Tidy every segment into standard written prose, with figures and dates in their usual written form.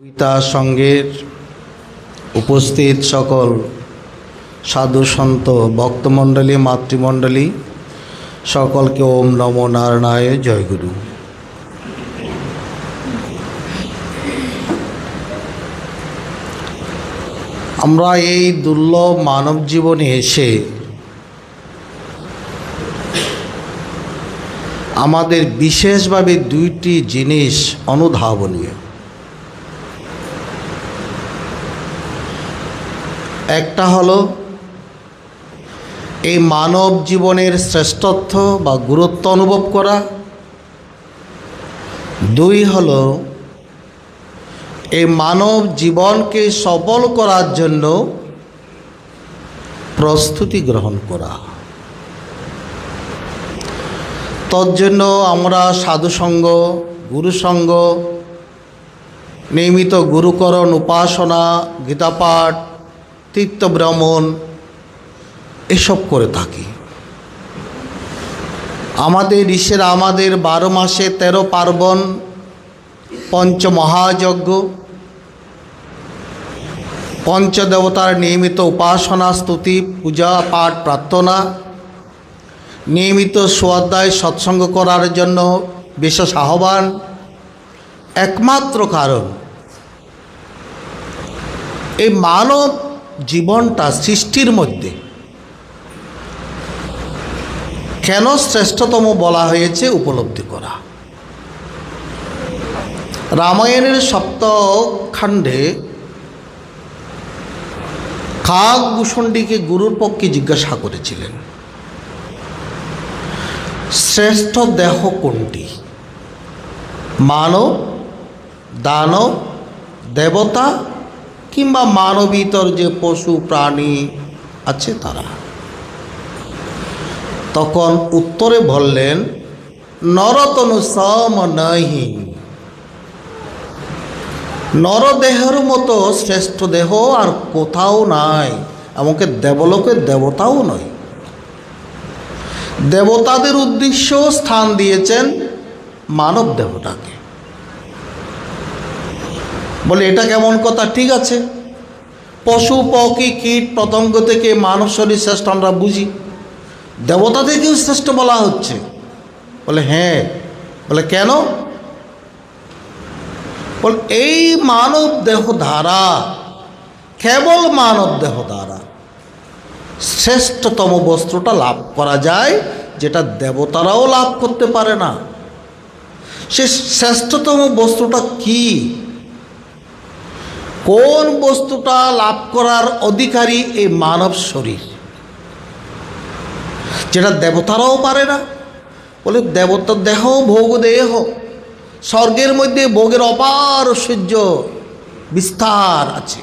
কবিতা সঙ্গের উপস্থিত সকল সাধু সন্ত ভক্তমণ্ডলী মাতৃমণ্ডলী সকলকে ওম নমো নারায়ণায় জয়গুরু। আমরা এই দুর্লভ মানব জীবনে এসে আমাদের বিশেষভাবে দুইটি জিনিস অনুধাবনীয়। একটা হলো এই মানব জীবনের শ্রেষ্ঠত্ব বা গুরুত্ব অনুভব করা, দুই হলো এই মানব জীবনকে সফল করার জন্য প্রস্তুতি গ্রহণ করা। তজ্জন্য আমরা সাধুসঙ্গ, গুরুসঙ্গ, নিয়মিত গুরুকরণ, উপাসনা, গীতাপাঠ, তীর্থভ্রমণ এসব করে থাকি। আমাদের ঋষিরা আমাদের 12 মাসে 13 পার্বণ, পঞ্চমহাযজ্ঞ, পঞ্চদেবতার নিয়মিত উপাসনা, স্তুতি, পূজা, পাঠ, প্রার্থনা, নিয়মিত স্বাধ্যায় সৎসঙ্গ করার জন্য বিশেষ আহ্বান। একমাত্র কারণ এই মানব জীবনটা সৃষ্টির মধ্যে কেন শ্রেষ্ঠতম বলা হয়েছে উপলব্ধি করা। রামায়ণের সপ্তখণ্ডে কাকভূষণটিকে গুরুর পক্ষে জিজ্ঞাসা করেছিলেন, শ্রেষ্ঠ দেহ কোনটি? মানব, দানব, দেবতা কিংবা মানবীতর যে পশু প্রাণী আছে তারা? তখন উত্তরে বললেন, নরতনু সম নহি। নরদেহের মতো শ্রেষ্ঠ দেহ আর কোথাও নাই, এমনকি দেবলোকের দেবতাও নয়। দেবতাদের উদ্দেশ্য স্থান দিয়েছেন মানব দেহটাকে। বলে এটা কেমন কথা? ঠিক আছে, পশু পক্ষী কীট পতঙ্গ থেকে মানব শরীর শ্রেষ্ঠ আমরা বুঝি, দেবতা থেকেও শ্রেষ্ঠ বলা হচ্ছে। বলে হ্যাঁ। বলে কেন? বলে এই মানব দেহ দ্বারা, কেবল মানব দেহ দ্বারা শ্রেষ্ঠতম বস্তুটা লাভ করা যায়, যেটা দেবতারাও লাভ করতে পারে না। সে শ্রেষ্ঠতম বস্তুটা কি? কোন বস্তুটা লাভ করার অধিকারী? এই মানব শরীর, যেটা দেবতারাও পারে না। বলে দেবতার দেহ ভোগ দেহ, স্বর্গের মধ্যে ভোগের অপার ঐশ্বর্য বিস্তার আছে,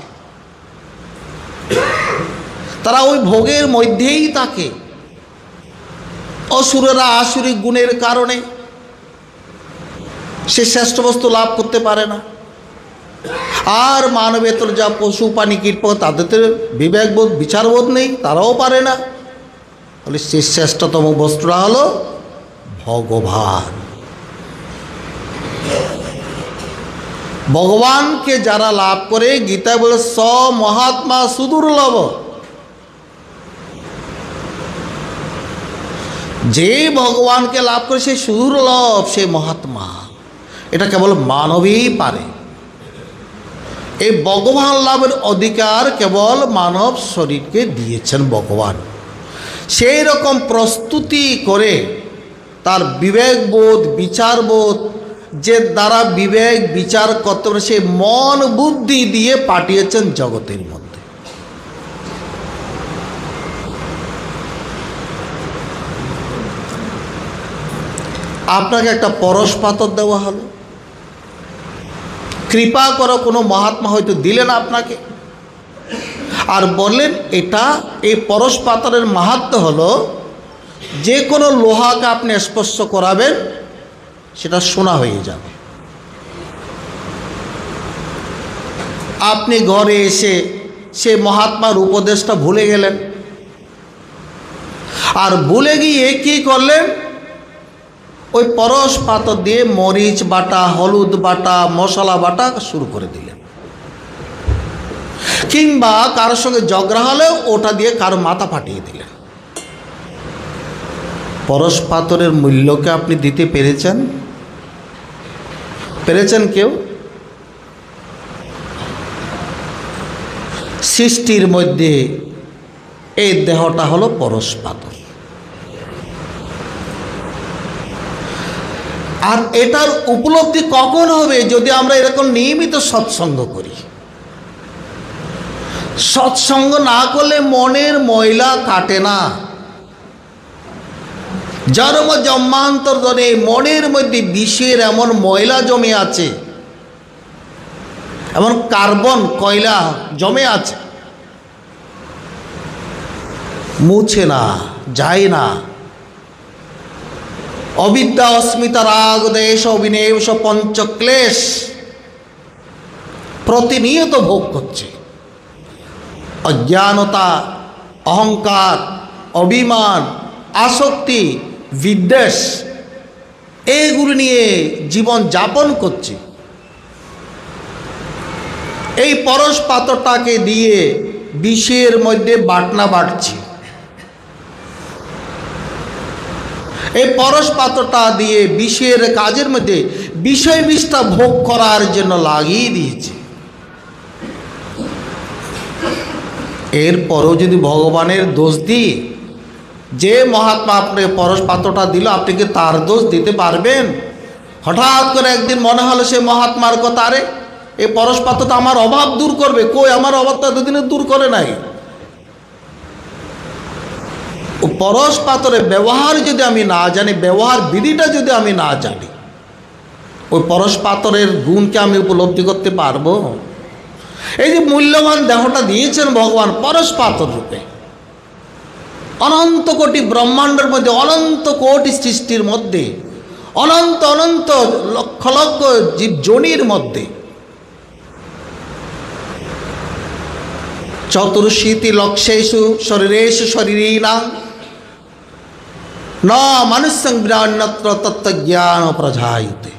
তারা ওই ভোগের মধ্যেই থাকে। অসুরেরা আসুরিক গুণের কারণে সে শ্রেষ্ঠ বস্তু লাভ করতে পারে না। আর মানবেতর যা পশু প্রাণী কীট তাদের বিবেকবোধ বিচারবোধ নেই, তারাও পারে না। বলে সে শ্রেষ্ঠতম বস্তুটা হলো ভগবান। ভগবানকে যারা লাভ করে, গীতায় বলে স মহাত্মা সুদুর্লভ। যে ভগবানকে লাভ করে সে সুদুর্লভ, সে মহাত্মা। এটা কেবল মানবই পারে। এই ভগবান লাভের অধিকার কেবল মানব শরীরকে দিয়েছেন ভগবান। সেই রকম প্রস্তুতি করে তার বিবেকবোধ, বিচারবোধ, যে দ্বারা বিবেক বিচার করতে পারে, সেই মন বুদ্ধি দিয়ে পাঠিয়েছেন জগতের মধ্যে। আপনাকে একটা পরশ পাথর দেওয়া হলো, কৃপা করো কোনো মহাত্মা হয়তো দিলেন আপনাকে, আর বললেন এটা, এই পরশ পাথরের মাহাত্ম্য হলো যে কোনো লোহাকে আপনি স্পর্শ করাবেন সেটা সোনা হয়ে যাবে। আপনি ঘরে এসে সে মহাত্মার উপদেশটা ভুলে গেলেন, আর ভুলে গিয়ে কি করলেন? ওই পরশ পাথর দিয়ে মরিচ বাটা, হলুদ বাটা, মশলা বাটা শুরু করে দিলেন। কিংবা কারোর সঙ্গে ঝগড়া হলেও ওটা দিয়ে কারো মাথা ফাটিয়ে দিলেন। পরশ পাথরের মূল্যকে আপনি দিতে পেরেছেন? পেরেছেন কেউ? সৃষ্টির মধ্যে এই দেহটা হলো পরশ পাথর। আর এটার উপলব্ধি কখন হবে? যদি আমরা এরকম নিয়মিত সৎসঙ্গ করি। সৎসঙ্গ না করলে মনের ময়লা কাটে না। জন্ম জন্মান্তর ধরে মনের মধ্যে বিষের এমন ময়লা জমে আছে, এমন কার্বন কয়লা জমে আছে, মুছে না, যায় না। অবিদ্যা, অস্মিতা, রাগ, দেশ, অভিনিবেশ, পঞ্চক্লেশ প্রতিনিয়ত ভোগ করছে। অজ্ঞানতা, অহংকার, অভিমান, আসক্তি, বিদ্বেষ এইগুলো নিয়ে জীবন যাপন করছে। এই পরশ পাথরটাকে দিয়ে বিষের মধ্যে বাটনা বাটছি। এই পরশ পাথরটা দিয়ে বিষের কাজের মধ্যে বিষয় বিষটা ভোগ করার জন্য লাগিয়ে দিয়েছে। এরপরও যদি ভগবানের দোষ দিই, যে মহাত্মা আপনাকে পরশ পাথরটা দিল, আপনি কি তার দোষ দিতে পারবেন? হঠাৎ করে একদিন মনে হলো সে মহাত্মার কথা, আরে এই পরশ পাথরটা আমার অভাব দূর করবে। কই, আমার অভাবটা এতদিনে দূর করে নাই। ও পরশ পাথরের ব্যবহার যদি আমি না জানি, ব্যবহার বিধিটা যদি আমি না জানি, ওই পরশ পাথরের গুণকে আমি উপলব্ধি করতে পারবো? এই যে মূল্যবান দেহটা দিয়েছেন ভগবান পরশ পাথর রূপে, অনন্ত কোটি ব্রহ্মাণ্ডের মধ্যে, অনন্ত কোটি সৃষ্টির মধ্যে, অনন্ত অনন্ত লক্ষ লক্ষ জীবজনির মধ্যে, চতুর্শীতি লক্ষেষু শরীরেষু শরীরিণাং ন মনুষ্যং বিরান্যত্র তত্ত্বজ্ঞান প্রজায়তে।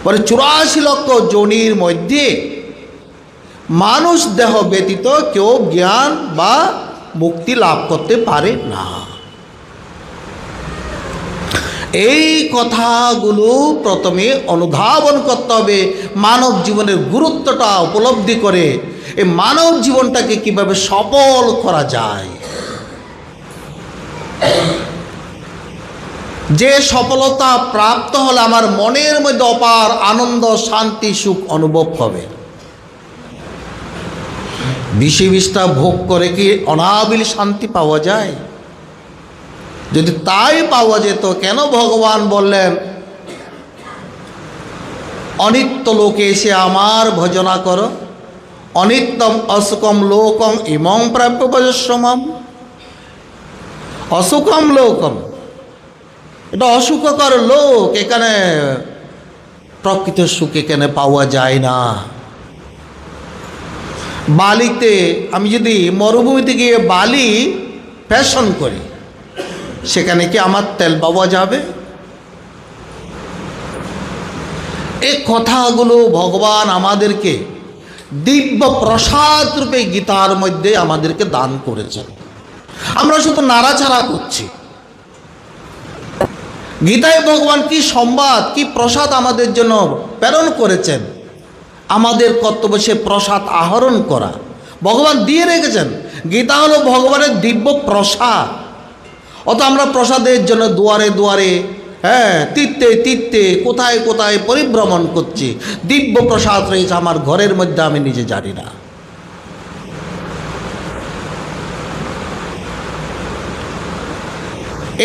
বলে 84 লক্ষ যোনির মধ্যে মানুষ দেহ ব্যতীত কেউ জ্ঞান বা মুক্তি লাভ করতে পারে না। এই কথাগুলো প্রথমে অনুধাবন করতে হবে। মানব জীবনের গুরুত্বটা উপলব্ধি করে এই মানব জীবনটাকে কিভাবে সফল করা যায়, যে সফলতা প্রাপ্ত হলে আমার মনের মধ্যে অপার আনন্দ, শান্তি, সুখ অনুভব হবে। বিষে বিষটা ভোগ করে কি অনাবিল শান্তি পাওয়া যায়? যদি তাই পাওয়া যেত, কেন ভগবান বললেন অনিত্য লোকে এসে আমার ভজনা করো, অনিত্যম অসুকম লোকম ইমং প্রাপ্য বজস্বমম। অসুকম লোকম, এটা অসুখকর লোক, এখানে প্রকৃত সুখ এখানে পাওয়া যায় না। বালিতে আমি যদি মরুভূমিতে গিয়ে বালি ফ্যাশন করি, সেখানে কি আমার তেল পাওয়া যাবে? এই কথাগুলো ভগবান আমাদেরকে দিব্য প্রসাদ রূপে গীতার মধ্যে আমাদেরকে দান করেছেন। আমরা শুধু নাড়াচাড়া করছি। গীতায় ভগবান কি সংবাদ, কি প্রসাদ আমাদের জন্য প্রেরণ করেছেন, আমাদের কর্তব্য সে প্রসাদ আহরণ করা। ভগবান দিয়ে রেখেছেন। গীতা হলো ভগবানের দিব্য প্রসাদ। অত আমরা প্রসাদের জন্য দুয়ারে দুয়ারে, তীর্থে তীর্থে, কোথায় কোথায় পরিভ্রমণ করছি। দিব্য প্রসাদ রয়েছে আমার ঘরের মধ্যে, আমি নিজে জানি না।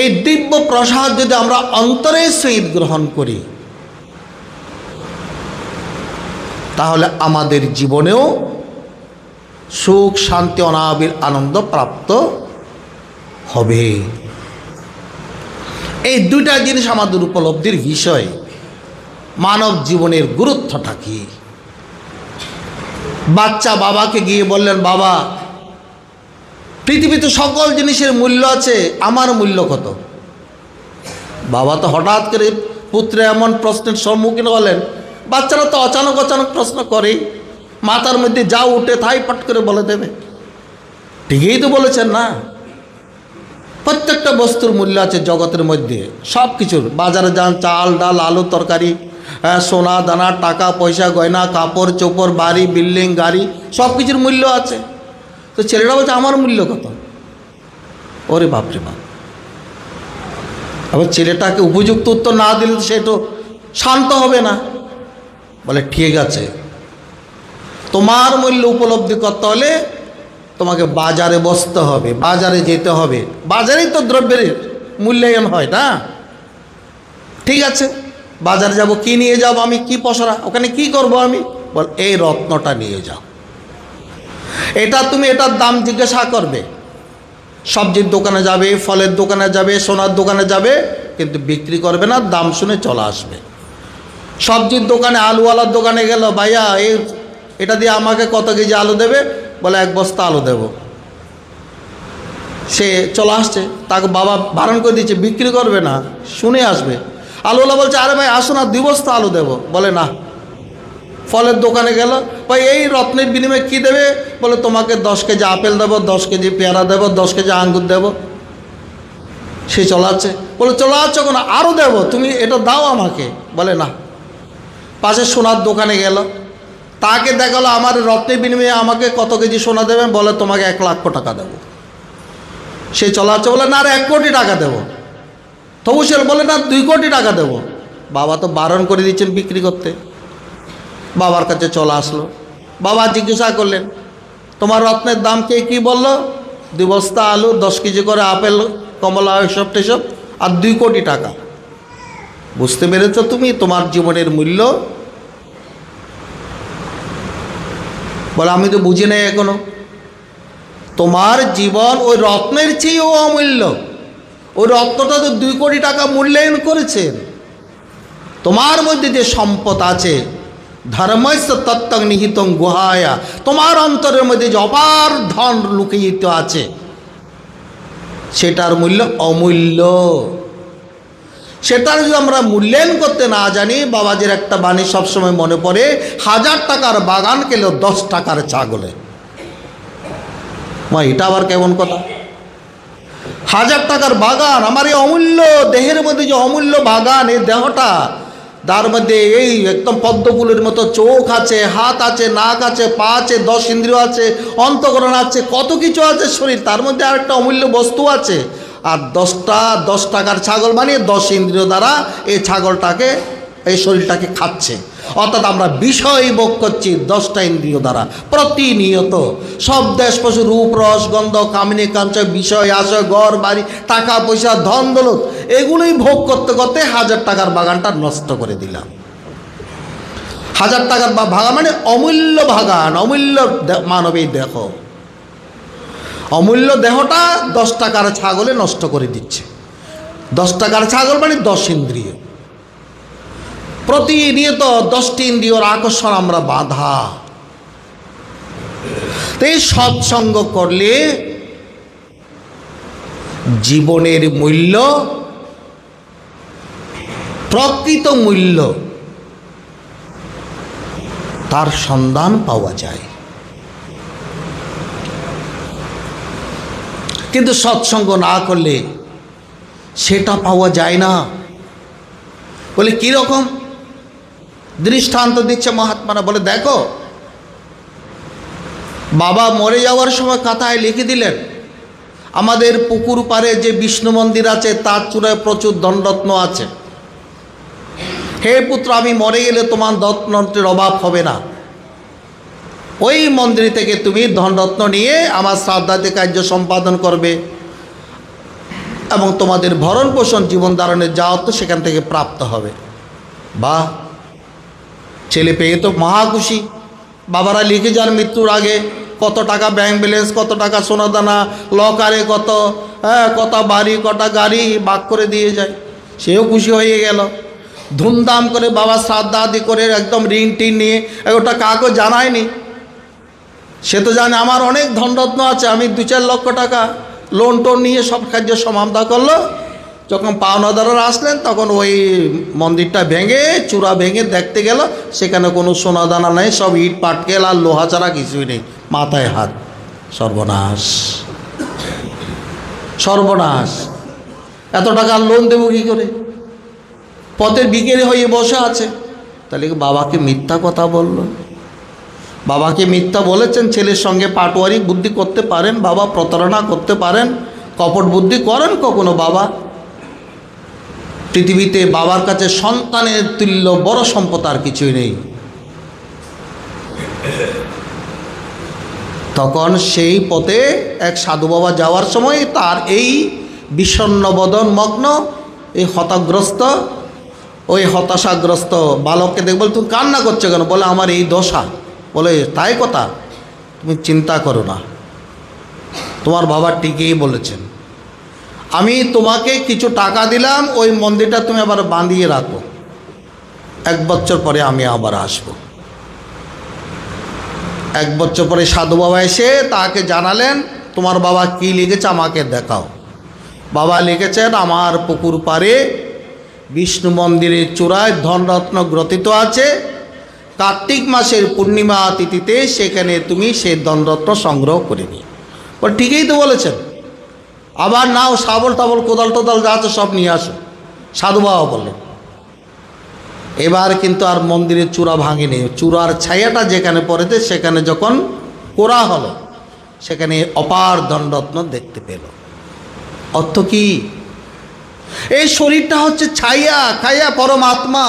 এই দিব্য প্রসাদ যদি আমরা অন্তরের সহিত গ্রহণ করি, তাহলে আমাদের জীবনেও সুখ, শান্তি, অনাবিল আনন্দ প্রাপ্ত হবে। এই দুইটা জিনিস আমাদের উপলব্ধির বিষয়। মানব জীবনের গুরুত্বটা কি? বাচ্চা বাবাকে গিয়ে বললেন, বাবা পৃথিবীতে সকল জিনিসের মূল্য আছে, আমার মূল্য কত? বাবা তো হঠাৎ করে পুত্রে এমন প্রশ্নের সম্মুখীন হলেন। বাচ্চারা তো অচানক অচানক প্রশ্ন করেই, মাথার মধ্যে যা উঠে তাই পট করে বলে দেবে। ঠিকই তো বলেছেন না? প্রত্যেকটা বস্তুর মূল্য আছে জগতের মধ্যে, সব কিছুর। বাজারে যান, চাল ডাল আলু তরকারি, সোনা দানা টাকা পয়সা গয়না কাপড় চোপড় বাড়ি বিল্ডিং গাড়ি সব কিছুর মূল্য আছে। তো ছেলেরা বলছে আমার মূল্য কত? ওরে বাপরে বাপ! আবার ছেলেটাকে উপযুক্ত উত্তর না দিলে সে তো শান্ত হবে না। বলে ঠিক আছে, তোমার মূল্য উপলব্ধি করতে হলে তোমাকে বাজারে বসতে হবে, বাজারে যেতে হবে। বাজারেই তো দ্রব্যের মূল্যায়ন হয় না? ঠিক আছে, বাজারে যাব। কি নিয়ে যাব আমি? কি পসরা? ওখানে কি করব আমি? বল এই রত্নটা নিয়ে যাও। এটা তুমি এটার দাম জিজ্ঞাসা করবে। সবজির দোকানে যাবে, ফলের দোকানে যাবে, সোনার দোকানে যাবে, কিন্তু বিক্রি করবে না, দাম শুনে চলে আসবে। সবজির দোকানে আলুওয়ালার দোকানে গেল, ভাইয়া এটা দিয়ে আমাকে কত কেজি আলু দেবে? বলে 1 বস্তা আলু দেব। সে চলে আসছে, তাকে বাবা বারণ করে দিচ্ছে বিক্রি করবে না, শুনে আসবে। আলুওয়ালা বলছে আরে ভাই আসো না, 2 বস্তা আলু দেব। বলে না। ফলের দোকানে গেল, ভাই এই রত্নের বিনিময়ে কী দেবে? বলে তোমাকে 10 কেজি আপেল দেবো, 10 কেজি পেয়ারা দেবো, 10 কেজি আঙ্গুর দেবো। সে চলাচ্ছে, বলে চলে আসছো কেন? আরও দেবো, তুমি এটা দাও আমাকে। বলে না। পাশে সোনার দোকানে গেল, তাকে দেখালো আমার রত্নের বিনিময়ে আমাকে কত কেজি সোনা দেবেন? বলে তোমাকে 1 লক্ষ টাকা দেবো। সে চলাচ্ছে, বলে না আর 1 কোটি টাকা দেবো। তবু সে বলে না 2 কোটি টাকা দেবো। বাবা তো বারণ করে দিচ্ছেন বিক্রি করতে। বাবার কাছে চলে আসলো, বাবা জিজ্ঞাসা করলেন তোমার রত্নের দাম কে কী বললো? 2 বস্তা আলু, 10 কেজি করে আপেল কমলা এসব টেসব, আর 2 কোটি টাকা। বুঝতে পেরেছ তুমি তোমার জীবনের মূল্য? বলে আমি তো বুঝি নাই এখনো। তোমার জীবন ওই রত্নের চেয়েও অমূল্য। ওই রত্নটা তো 2 কোটি টাকা মূল্যায়ন করেছেন। তোমার মধ্যে যে সম্পদ আছে, ধর্মস্য তত্ত্বং নিহিতং গুহায়া, তোমার অন্তরের মধ্যে যে অপার ধন লুকিয়ে আছে, সেটার মূল্য অমূল্য। সেটার যদি আমরা মূল্যায়ন করতে না জানি, বাবাজির একটা বাণী সবসময় মনে পড়ে, 1000 টাকার বাগান কেলেও 10 টাকার ছাগলে। এটা আবার কেমন কথা? 1000 টাকার বাগান, আমার এই অমূল্য দেহের মধ্যে যে অমূল্য বাগান, এই দেহটা, তার মধ্যে এই একদম পদ্মফুলের মতো চোখ আছে, হাত আছে, নাক আছে, পা আছে, 10 ইন্দ্রিয় আছে, অন্তঃকরণ আছে, কত কিছু আছে শরীর, তার মধ্যে আরেকটা অমূল্য বস্তু আছে। আর 10 টাকার ছাগল বানিয়ে 10 ইন্দ্রিয় দ্বারা এই ছাগলটাকে, এই শরীরটাকে খাচ্ছে। অর্থাৎ আমরা বিষয় ভোগ করছি 10টা ইন্দ্রিয় দ্বারা প্রতিনিয়ত। সব দেশ পশু রূপ রস গন্ধ কামিনী কাঞ্চন বিষয় আশয় ঘর বাড়ি টাকা পয়সা ধন দৌলত, এগুলোই ভোগ করতে করতে 1000 টাকার বাগানটা নষ্ট করে দিলাম। 1000 টাকার বাগান মানে অমূল্য বাগান, অমূল্য মানবী দেহ। অমূল্য দেহটা 10 টাকার ছাগলে নষ্ট করে দিচ্ছে। 10 টাকার ছাগল মানে 10 ইন্দ্রিয়। প্রতিনিয়ত 10টি ইন্দ্রিয়র আকর্ষণ আমরা বাধা। এই সৎসঙ্গ করলে জীবনের মূল্য, প্রকৃত মূল্য, তার সন্ধান পাওয়া যায়। কিন্তু সৎসঙ্গ না করলে সেটা পাওয়া যায় না। বলে কীরকম? দৃষ্টান্ত দিচ্ছে মহাত্মারা। বলে দেখো, বাবা মরে যাওয়ার সময় খাতায় লিখে দিলেন, আমাদের পুকুর পাড়ে যে বিষ্ণু মন্দির আছে তার চূড়ায় প্রচুর ধনরত্ন আছে। হে পুত্র, আমি মরে গেলে তোমার ধনরত্নের অভাব হবে না। ওই মন্দির থেকে তুমি ধনরত্ন নিয়ে আমার শ্রাদ্ধাদি কার্য সম্পাদন করবে এবং তোমাদের ভরণ পোষণ জীবন ধারণের যা হতো সেখান থেকে প্রাপ্ত হবে। বাহ, ছেলে পেয়ে তো মহা খুশি। বাবারা লিখে যান মৃত্যুর আগে কত টাকা ব্যাংক ব্যালেন্স, কত টাকা সোনাদানা, লকারে কত, কত বাড়ি, কটা গাড়ি ভাগ করে দিয়ে যায়। সেও খুশি হয়ে গেল। ধুমধাম করে বাবা শ্রাদ্ধা আদি করে একদম ঋণ টিন নিয়ে, ওটা কাউকে জানায়নি। সে তো জানে আমার অনেক ধনরত্ন আছে, আমি 2-4 লক্ষ টাকা লোন টোন নিয়ে সব কার্য সমাধা করলো, যখন পাওনাদাররা আসলেন তখন ওই মন্দিরটা ভেঙে চূড়া ভেঙে দেখতে গেল সেখানে কোনো সোনাদানা নেই, সব ইট পাটকেল আর লোহা ছাড়া কিছুই নেই, মাথায় হাত। সর্বনাশ, সর্বনাশ! এত টাকা লোন দেবো কী করে? পথের বিকেলে হয়ে বসে আছে। তাহলে বাবাকে মিথ্যা কথা বলল। বাবাকে মিথ্যা বলেছেন, ছেলের সঙ্গে পাটোয়ারি বুদ্ধি করতে পারেন বাবা, প্রতারণা করতে পারেন, কপট বুদ্ধি করেন কখনো বাবা? পৃথিবীতে বাবার কাছে সন্তানের তুল্য বড় সম্পদ আর কিছুই নেই। তখন সেই পথে এক সাধু বাবা যাওয়ার সময় তার এই বিষণ্ণ বদন মগ্ন, এই হতাগ্রস্ত, ওই হতাশাগ্রস্ত বালককে দেখ বলে, তুমি কান্না করছো কেন? বলে, আমার এই দশা। বলে, তাই কথা? তুমি চিন্তা করো না, তোমার বাবা ঠিকই বলেছেন। আমি তোমাকে কিছু টাকা দিলাম, ওই মন্দিরটা তুমি আবার বাঁধিয়ে রাখো, 1 বছর পরে আমি আবার আসবো। 1 বছর পরে সাধু বাবা এসে তাকে জানালেন, তোমার বাবা কি লিখেছে আমাকে দেখাও। বাবা লিখেছেন, আমার পুকুর পাড়ে বিষ্ণু মন্দিরের চূড়ায় ধনরত্ন গ্রথিত আছে, কার্তিক মাসের পূর্ণিমা তিথিতে সেখানে তুমি সেই ধনরত্ন সংগ্রহ করে নি। বল, ঠিকই তো বলেছেন। আবার নাও, শাবল টাবল কোদাল টোদাল যা আছে সব নিয়ে আসো, সাধু বাবা বললেন। এবার কিন্তু আর মন্দিরের চূড়া ভাঙেনি, চূড়ার ছায়াটা যেখানে পড়েছে সেখানে যখন কোরা হলো সেখানে অপার ধনরত্ন দেখতে পেল। অর্থ কি? এই শরীরটা হচ্ছে ছায়া, খায়া পরমাত্মা।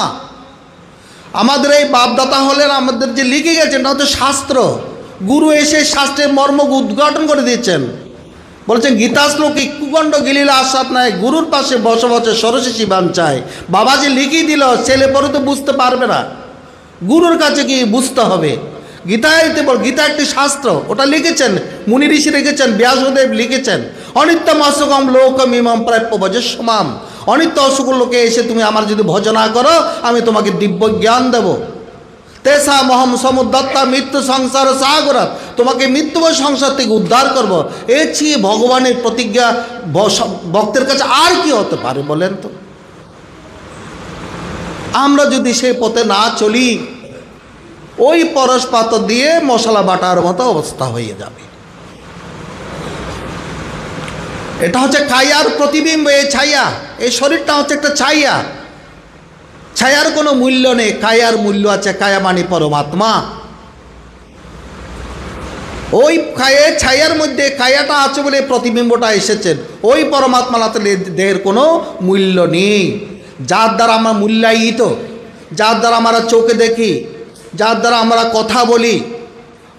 আমাদের এই বাপদাতা হলেন, আমাদের যে লিখে গেছেন এটা হচ্ছে শাস্ত্র। গুরু এসে শাস্ত্রের মর্ম উদ্ঘাটন করে দিয়েছেন। বলছেন, গীতা শ্লোকে কুকণ্ড গিলিলা আশ্বাদ নাই, গুরুর পাশে বসে বসে সরস্বতী শিবান চায়। বাবা যে লিখিয়ে দিল, ছেলে পরে তো বুঝতে পারবে না, গুরুর কাছে কি বুঝতে হবে। গীতাতে বল, গীতা একটি শাস্ত্র, ওটা লিখেছেন মুনি ঋষি, লিখেছেন ব্যাসদেব, লিখেছেন অনিত্যম অসুখম লোকম ইমাম প্রাপ্য ভজস্যমাম। অনিত্য অসুখ লোকে এসে তুমি আমার যদি ভজনা করো, আমি তোমাকে দিব্য জ্ঞান দেব। তেসা মহম সমুদ্দত্তা মৃত্যু সংসার সাগরাত, তোমাকে মৃত্যুময় সংসার থেকে উদ্ধার করব। এর চেয়ে ভগবানের প্রতিজ্ঞা ভক্তের কাছে আর কি হতে পারে বলেন তো? আমরা যদি সেই পথে না চলি, ওই পরশ পাথর দিয়ে মশলা বাটার মতো অবস্থা হয়ে যাবে। এটা হচ্ছে কায়ার প্রতিবিম্ব, এই ছায়া, এই শরীরটা হচ্ছে একটা ছায়া। ছায়ার কোনো মূল্য নেই, কায়ার মূল্য আছে। কায়া মানে পরমাত্মা। ওই ছায়ার মধ্যে কায়াটা আছে বলে প্রতিবিম্বটা এসেছেন। ওই পরমাত্মা না থাকলে দেহের কোনো মূল্য নেই। যার দ্বারা আমরা মূল্যায়িত, যার দ্বারা আমরা চোখে দেখি, যার দ্বারা আমরা কথা বলি,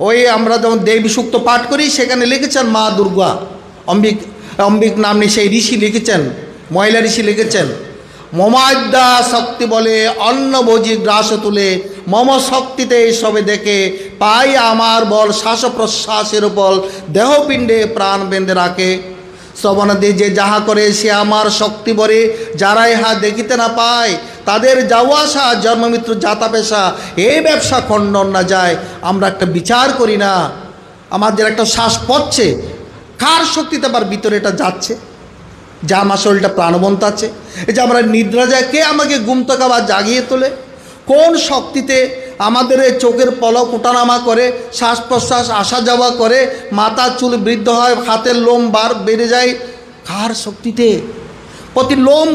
ওই আমরা যেমন দেবী সূক্ত পাঠ করি, সেখানে লিখেছেন মা দুর্গা, অম্বিক নামনি সেই ঋষি লিখেছেন, মহিলা ঋষি লিখেছেন, মমাদ্যা শক্তি বলে অন্নভোজি গ্রাস তুলে, মম শক্তিতে সবে দেখে পাই আমার বল, শ্বাস প্রশ্বাসের বল দেহপিণ্ডে প্রাণ বেঁধে রাখে। শ্রবণাদি যে যাহা করে সে আমার শক্তি বলে, যারা ইহা দেখিতে না পায় তাদের যাওয়া আসা জন্মমৃত্যু যাতা পেশা, এই ব্যবসা খণ্ডন না যায়। আমরা একটা বিচার করি না, আমাদের একটা শ্বাস পড়ছে, কার শক্তিতে আবার ভিতরে এটা যাচ্ছে, যা আমার শরীরটা প্রাণবন্ত আছে। এই যে আমরা নিদ্রা যায়, কে আমাকে ঘুম থেকে আবার জাগিয়ে তোলে? কোন শক্তিতে আমাদের এই চোখের পলক ওঠানামা করে, শ্বাস প্রশ্বাস আসা যাওয়া করে, মাথার চুল বৃদ্ধ হয়, হাতের লোম বেড়ে যায়? কার শক্তিতে? প্রতি লোম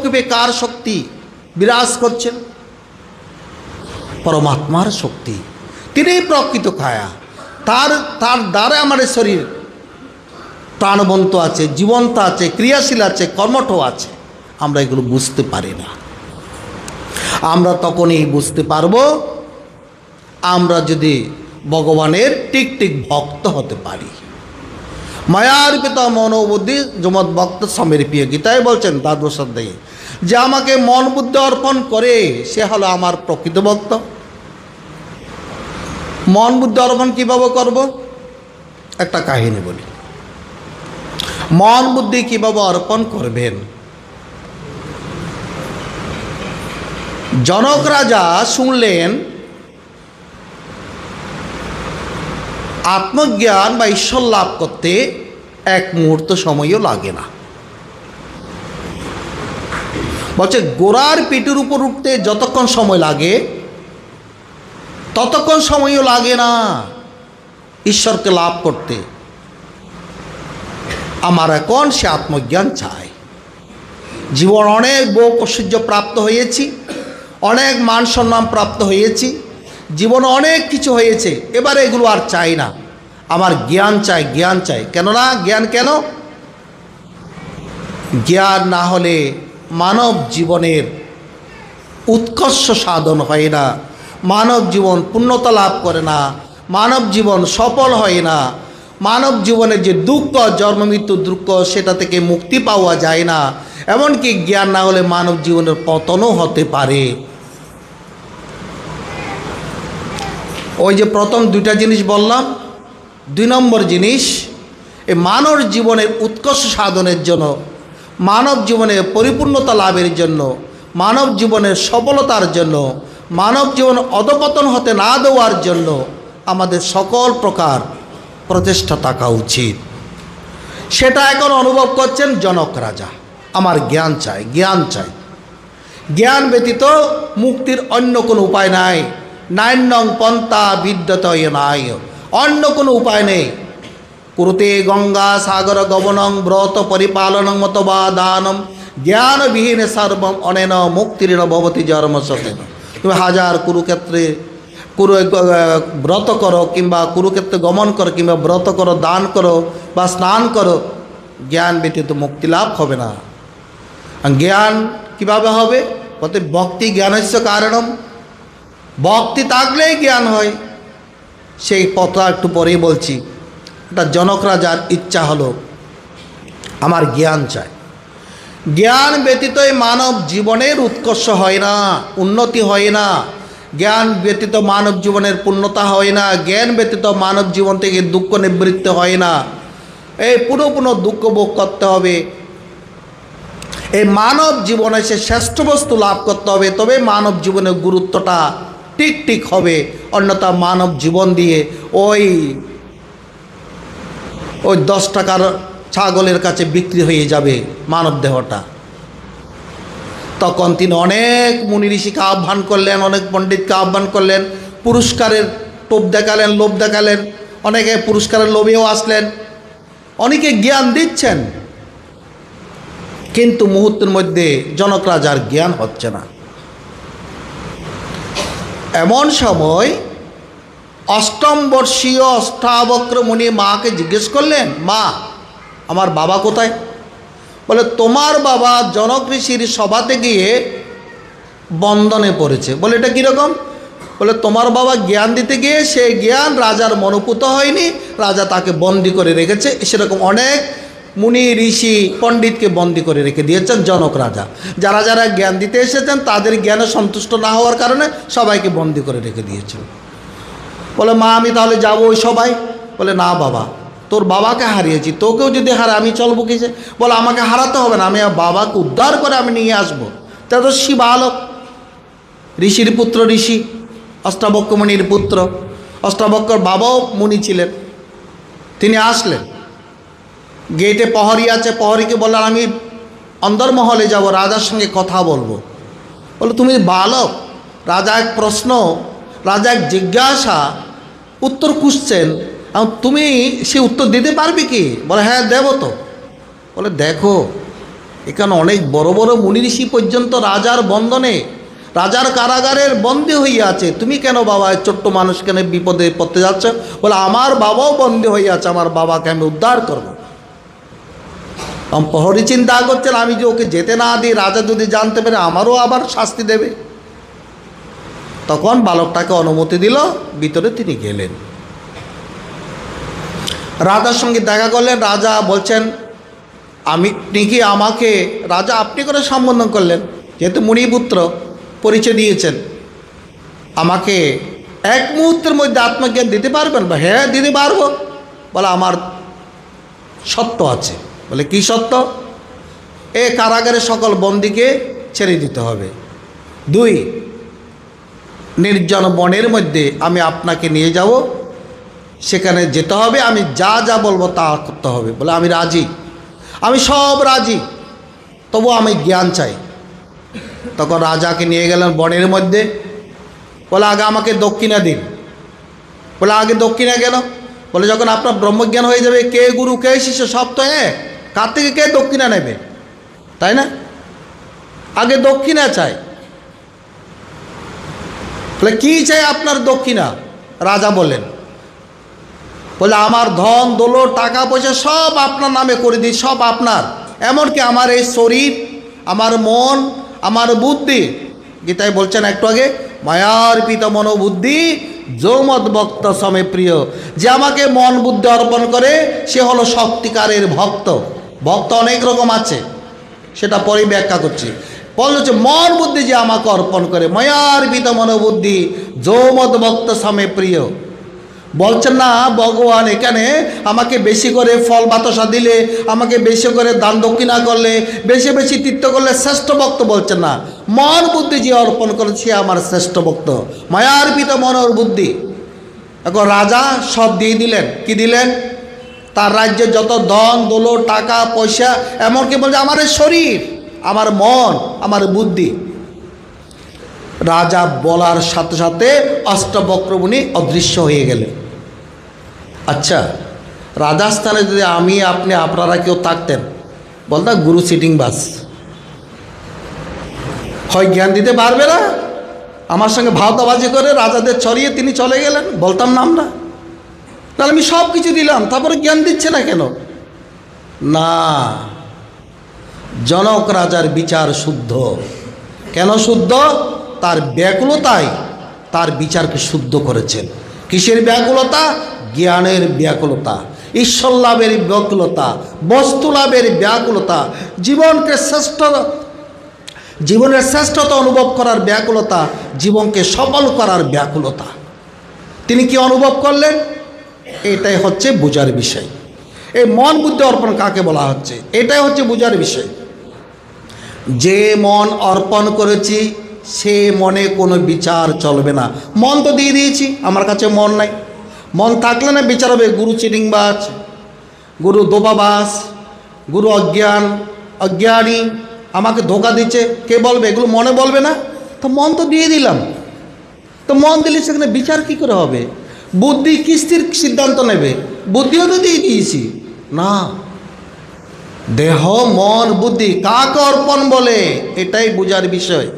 কূপে কার শক্তি বিরাজ করছেন? পরমাত্মার শক্তি। তিনিই প্রকৃত কায়া। তার দ্বারা আমাদের শরীর প্রাণবন্ত আছে, জীবন্ত আছে, ক্রিয়াশীল আছে, কর্মঠ আছে। আমরা এগুলো বুঝতে পারি না। আমরা তখনই বুঝতে পারবো আমরা যদি ভগবানের ঠিক ভক্ত হতে পারি। মায়ার পিতা মনোবুদ্ধি জমত ভক্ত সমীর প্রিয়, গীতায় বলছেন দ্বাদশ অধ্যায়ে, যে আমাকে মন বুদ্ধি অর্পণ করে সে হলো আমার প্রকৃত ভক্ত। মন বুদ্ধি অর্পণ কীভাবে করব? একটা কাহিনী বলি। মন বুদ্ধি কীভাবে অর্পণ করবেন? জনক রাজা শুনলেন আত্মজ্ঞান বা ঈশ্বর লাভ করতে 1 মুহূর্ত সময়ও লাগে না। বলছে গোড়ার পিঠের উপর উঠতে যতক্ষণ সময় লাগে ততক্ষণ সময়ও লাগে না ঈশ্বরকে লাভ করতে। আমার এখন সে আত্মজ্ঞান চাই। জীবন অনেক ভোগ ঐশ্বর্য প্রাপ্ত হয়েছি, অনেক মান সম্মান প্রাপ্ত হয়েছি, জীবনে অনেক কিছু হয়েছে, এবারে এগুলো আর চাই না। আমার জ্ঞান চাই, জ্ঞান চাই। কেননা জ্ঞান কেন? জ্ঞান না হলে মানব জীবনের উৎকর্ষ সাধন হয় না, মানব জীবন পূর্ণতা লাভ করে না, মানব জীবন সফল হয় না, মানব জীবনের যে দুঃখ, জন্ম মৃত্যু দুঃখ, সেটা থেকে মুক্তি পাওয়া যায় না। এমনকি জ্ঞান না হলে মানব জীবনের পতনও হতে পারে। ওই যে প্রথম দুইটা জিনিস বললাম, 2 নম্বর জিনিস, এই মানব জীবনের উৎকর্ষ সাধনের জন্য, মানব জীবনের পরিপূর্ণতা লাভের জন্য, মানব জীবনের সফলতার জন্য, মানব জীবন অধপতন হতে না দেওয়ার জন্য আমাদের সকল প্রকার প্রচেষ্টা থাকা উচিত। সেটা এখন অনুভব করছেন জনক রাজা। আমার জ্ঞান চাই, জ্ঞান চাই। জ্ঞান ব্যতীত মুক্তির অন্য কোনো উপায় নাই। নাইন্যং পন্থা বিদ্যতয় নাই, অন্য কোনো উপায় নেই। কুরুতে গঙ্গা সাগর গমনং ব্রত পরিপালনং মতবা দানম জ্ঞানবিহীন সর্বম অনেন মুক্তির ভবতি জন্মসতেন। তুমি হাজার কুরুক্ষেত্রে ব্রত করো, কিংবা কুরুক্ষেত্রে গমন করো, কিংবা ব্রত করো, দান করো বা স্নান করো, জ্ঞান ব্যতীত মুক্তি লাভ হবে না। জ্ঞান কিভাবে হবে? বলতে ভক্তি জ্ঞানস্য কারণম, ভক্তি থাকলেই জ্ঞান হয়। সেই কথা একটু পরেই বলছি। এটা জনক রাজার ইচ্ছা হলো, আমার জ্ঞান চাই। জ্ঞান ব্যতীতই মানব জীবনের উৎকর্ষ হয় না, উন্নতি হয় না। জ্ঞান ব্যতীত মানব জীবনের পূর্ণতা হয় না। জ্ঞান ব্যতীত মানব জীবন থেকে দুঃখ নিবৃত্তি হয় না। এই পুরো দুঃখ ভোগ করতে হবে। এই মানব জীবনে সে শ্রেষ্ঠ বস্তু লাভ করতে হবে, তবে মানব জীবনের গুরুত্বটা ঠিক হবে। অন্যথা মানব জীবন দিয়ে ওই 10 টাকার ছাগলের কাছে বিক্রি হয়ে যাবে মানব দেহটা। তখন তিনি অনেক মুনি ঋষিকে আহ্বান করলেন, অনেক পণ্ডিতকে আহ্বান করলেন, পুরস্কারের টোপ দেখালেন, লোভ দেখালেন। অনেকে পুরস্কারের লোভেও আসলেন, অনেকে জ্ঞান দিচ্ছেন, কিন্তু মুহূর্তের মধ্যে জনক রাজার জ্ঞান হচ্ছে না। এমন সময় 8ম বর্ষীয় অষ্টাবক্র মুনি মাকে জিজ্ঞেস করলেন, মা, আমার বাবা কোথায়? বলে, তোমার বাবা জনক ঋষির সভাতে গিয়ে বন্ধনে পড়েছে। বলে, এটা কীরকম? বলে, তোমার বাবা জ্ঞান দিতে গিয়ে সেই জ্ঞান রাজার মনোপুত হয়নি, রাজা তাকে বন্দি করে রেখেছে। সেরকম অনেক মুনি ঋষি পণ্ডিতকে বন্দি করে রেখে দিয়েছেন জনক রাজা। যারা যারা জ্ঞান দিতে এসেছেন তাদের জ্ঞানে সন্তুষ্ট না হওয়ার কারণে সবাইকে বন্দি করে রেখে দিয়েছেন। বলে, মা, আমি তাহলে যাবো ওই সবাই? বলে, না বাবা, তোর বাবাকে হারিয়েছি, তোকেও যদি হারা আমি চলবো কিসে? বলে, আমাকে হারাতে হবে না, আমি বাবাকে উদ্ধার করে আমি নিয়ে আসবো। তেজস্বী বালক, ঋষির পুত্র, ঋষি অষ্টাবক্র মুনির পুত্র। অষ্টাবক্রর বাবাও মুনি ছিলেন। তিনি আসলেন, গেটে প্রহরী আছে, প্রহরীকে বললেন, আমি অন্দরমহলে যাব, রাজার সঙ্গে কথা বলবো। বলে, তুমি বালক? রাজা এক প্রশ্ন, রাজা এক জিজ্ঞাসা, উত্তর খুঁজছেন, তুমি সে উত্তর দিতে পারবে কি? বলে, হ্যাঁ দেব তো। বলে, দেখো, এখানে অনেক বড় বড় মুনি ঋষি পর্যন্ত রাজার বন্ধনে, রাজার কারাগারের বন্দী হইয়া আছে, তুমি কেন বাবা ছোট্ট মানুষ কেন বিপদে পড়তে যাচ্ছ? বলে, আমার বাবাও বন্দী হইয়া আছে, আমার বাবাকে আমি উদ্ধার করবো। প্রহরী চিন্তা করছেন, আমি যে ওকে যেতে না দিই, রাজা যদি জানতে পারে আমারও আবার শাস্তি দেবে। তখন বালকটাকে অনুমতি দিল, ভিতরে তিনি গেলেন, রাজার সঙ্গে দেখা করলেন। রাজা বলছেন, আপনি কি আমাকে, রাজা আপনি করে সম্বোধন করলেন, যেহেতু মুনিপুত্র পরিচয় দিয়েছেন, আমাকে এক মুহূর্তের মধ্যে আত্মজ্ঞান দিতে পারবেন? হ্যাঁ দিতে পারবো। বলে, আমার সত্য আছে। বলে, কি সত্য? এ কারাগারে সকল বন্দীকে ছেড়ে দিতে হবে। 2, নির্জন বনের মধ্যে আমি আপনাকে নিয়ে যাব, সেখানে যেতে হবে, আমি যা যা বলবো তা করতে হবে। বলে, আমি রাজি, আমি সব রাজি, তবু আমি জ্ঞান চাই। তখন রাজাকে নিয়ে গেলেন বনের মধ্যে, বলে আগে আমাকে দক্ষিণা দিন। বলে আগে দক্ষিণা কেন? বলে যখন আপনার ব্রহ্মজ্ঞান হয়ে যাবে কে গুরু কে শিষ্য সব তো এক, কার থেকে কে দক্ষিণা নেবে, তাই না? আগে দক্ষিণা চাই। বলে কি চাই আপনার দক্ষিণা? রাজা বললেন, বলে আমার ধন দৌলত টাকা পয়সা সব আপনার নামে করে দিই, সব আপনার, এমনকি আমার এই শরীর, আমার মন, আমার বুদ্ধি। গীতায় বলছেন একটু আগে, মায়ার পিত মনোবুদ্ধি যৌমদ ভক্ত সমে প্রিয়। যে আমাকে মন বুদ্ধি অর্পণ করে সে হলো সত্যিকারের ভক্ত। ভক্ত অনেক রকম আছে, সেটা পরে ব্যাখ্যা করছি। বলছে মন বুদ্ধি যে আমাকে অর্পণ করে, মায়ার পিত মনোবুদ্ধি যৌমদ ভক্ত সমে প্রিয়। বলছেন না ভগবান এখানে আমাকে বেশি করে ফল বাতাসা দিলে, আমাকে বেশি করে দান দক্ষিণা করলে, বেশি বেশি তীর্থ করলে শ্রেষ্ঠ ভক্ত বলছেন না, মন বুদ্ধি যে অর্পণ করেছে আমার শ্রেষ্ঠ ভক্ত, মায়ার পিতা মনোর বুদ্ধি। এখন রাজা সব দিয়ে দিলেন। কি দিলেন? তার রাজ্যে যত ধন দৌলত টাকা পয়সা, এমনকি বলছে আমার শরীর, আমার মন, আমার বুদ্ধি। রাজা বলার সাথে সাথে অষ্টবক্রমুনি অদৃশ্য হয়ে গেলেন। আচ্ছা, রাজস্থানে যদি আমি আপনি আপনারা কেউ থাকতেন, বলতাম গুরু সিটিং বাস, হয় জ্ঞান দিতে পারবে না, আমার সঙ্গে ভাওতাবাজি করে রাজাদের ছড়িয়ে তিনি চলে গেলেন, বলতাম না আমরা? তাহলে আমি সব কিছু দিলাম, তারপরে জ্ঞান দিচ্ছে না কেন? না, জনক রাজার বিচার শুদ্ধ। কেন শুদ্ধ? তার ব্যাকুলতায় তার বিচারকে শুদ্ধ করেছেন। কিসের ব্যাকুলতা? জ্ঞানের ব্যাকুলতা, ঈশ্বর লাভের ব্যাকুলতা, বস্তু লাভের ব্যাকুলতা, জীবনের শ্রেষ্ঠতা অনুভব করার ব্যাকুলতা, জীবনকে সফল করার ব্যাকুলতা। তিনি কি অনুভব করলেন? এটাই হচ্ছে বোঝার বিষয়। এই মন বুদ্ধি অর্পণ কাকে বলা হচ্ছে, এটাই হচ্ছে বোঝার বিষয়। যে মন অর্পণ করেছি সে মনে কোনো বিচার চলবে না। মন তো দিয়ে দিয়েছি, আমার কাছে মন নাই। মন থাকলে না বিচার হবে, গুরু চিটিংবাজ, গুরু দোপাবাস, গুরু অজ্ঞানী, আমাকে ধোকা দিচ্ছে, কে বলবে? এগুলো মনে বলবে না? তো মন তো দিয়ে দিলাম, তো মন দিলে সেখানে বিচার কি করে হবে? বুদ্ধি কিস্তির সিদ্ধান্ত নেবে, বুদ্ধিও তো দিয়ে দিয়েছি না। দেহ মন বুদ্ধি কাকে অর্পণ বলে, এটাই বোঝার বিষয়।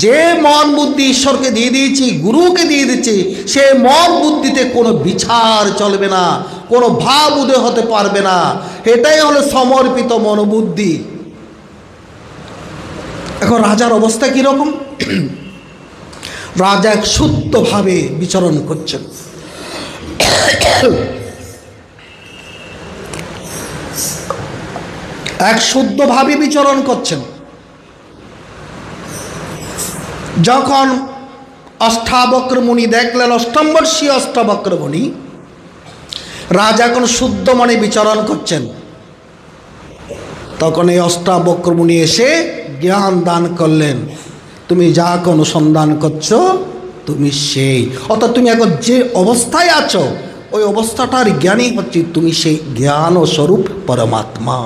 যে মন বুদ্ধি ঈশ্বরকে দিয়ে দিয়েছি, গুরুকে দিয়ে দিচ্ছি, সে মন বুদ্ধিতে কোনো বিচার চলবে না, কোনো ভাব উদয় হতে পারবে না। এটাই হলো সমর্পিত মনোবুদ্ধি। এখন রাজার অবস্থা কীরকম? রাজা এক শুদ্ধভাবে বিচরণ করছেন। এক শুদ্ধভাবে বিচরণ করছেন। যখন অষ্টাবক্র মুনি দেখলেন, অষ্টমবর্ষীয় অষ্টাবক্র মুনি, রাজা এখন শুদ্ধ মনে বিচরণ করছেন, তখন এই অষ্টাবক্র মুনি এসে জ্ঞান দান করলেন। তুমি যাকে অনুসন্ধান করছো তুমি সেই, অর্থাৎ তুমি এখন যে অবস্থায় আছো ওই অবস্থাটার জ্ঞানী হচ্ছে তুমি, সেই জ্ঞান ও স্বরূপ পরমাত্মা।